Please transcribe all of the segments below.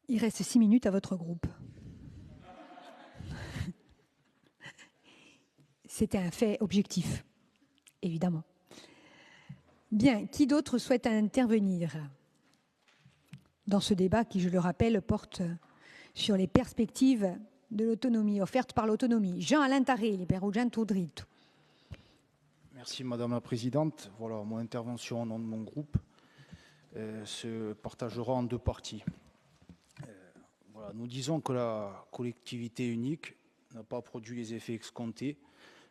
Il reste 6 minutes à votre groupe. C'était un fait objectif, évidemment. Bien, qui d'autre souhaite intervenir dans ce débat qui, je le rappelle, porte sur les perspectives de l'autonomie, offertes par l'autonomie? Jean-Alain Taré, Libero Toudrito. Merci Madame la Présidente. Voilà, mon intervention au nom de mon groupe se partagera en deux parties. Voilà, nous disons que la collectivité unique n'a pas produit les effets escomptés,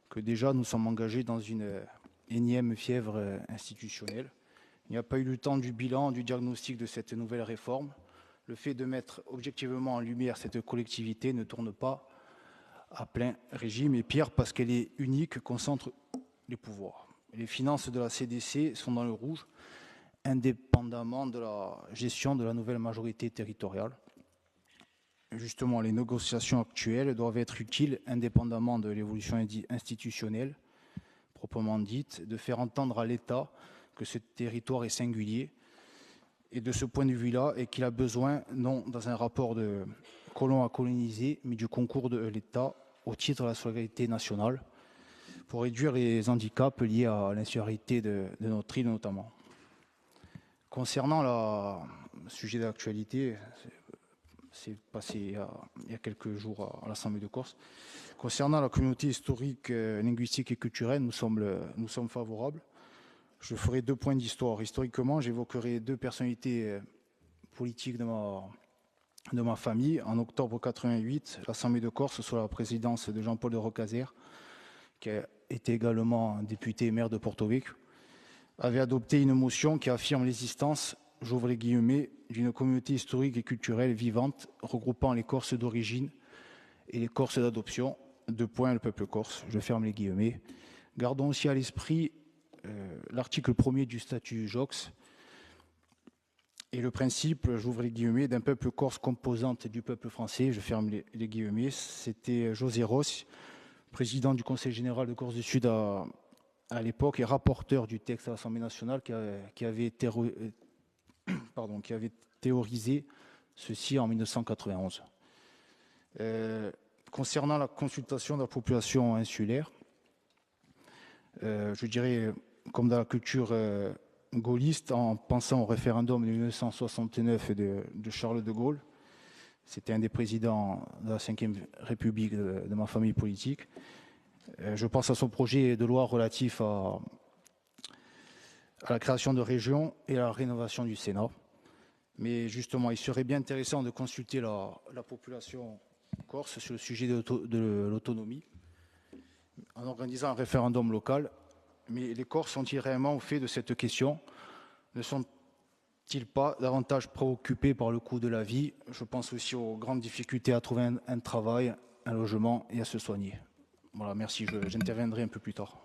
que déjà nous sommes engagés dans une énième fièvre institutionnelle. Il n'y a pas eu le temps du bilan, du diagnostic de cette nouvelle réforme. Le fait de mettre objectivement en lumière cette collectivité ne tourne pas à plein régime, et pire parce qu'elle est unique, concentre les pouvoirs. Les finances de la CDC sont dans le rouge, indépendamment de la gestion de la nouvelle majorité territoriale. Justement, les négociations actuelles doivent être utiles, indépendamment de l'évolution institutionnelle, proprement dite, de faire entendre à l'État que ce territoire est singulier, et de ce point de vue-là, et qu'il a besoin, non dans un rapport de colon à coloniser, mais du concours de l'État au titre de la solidarité nationale, pour réduire les handicaps liés à l'insularité de notre île notamment. Concernant le sujet d'actualité, c'est passé il y a quelques jours à l'Assemblée de Corse, concernant la communauté historique, linguistique et culturelle, nous sommes favorables. Je ferai 2 points d'histoire. Historiquement, j'évoquerai 2 personnalités politiques de ma famille. En octobre 88, l'Assemblée de Corse, sous la présidence de Jean-Paul de Rocazère, qui a été également député et maire de Porto Vecchio, avait adopté une motion qui affirme l'existence, j'ouvre les guillemets, d'une communauté historique et culturelle vivante regroupant les Corses d'origine et les Corses d'adoption, le peuple corse, je ferme les guillemets. Gardons aussi à l'esprit l'article 1er du statut JOX et le principe, j'ouvre les guillemets, d'un peuple corse composante du peuple français, je ferme les guillemets. C'était José Ross, président du Conseil général de Corse du Sud à l'époque et rapporteur du texte à l'Assemblée nationale qui avait théorisé ceci en 1991. Concernant la consultation de la population insulaire, je dirais, comme dans la culture gaulliste, en pensant au référendum de 1969 de Charles de Gaulle, c'était un des présidents de la Ve République de ma famille politique. Je pense à son projet de loi relatif à la création de régions et à la rénovation du Sénat. Mais justement, il serait bien intéressant de consulter la population corse sur le sujet de l'autonomie en organisant un référendum local. Mais les Corses sont-ils réellement au fait de cette question? Ne sont-ils pas davantage préoccupés par le coût de la vie? Je pense aussi aux grandes difficultés à trouver un travail, un logement et à se soigner. Voilà, merci, j'interviendrai un peu plus tard.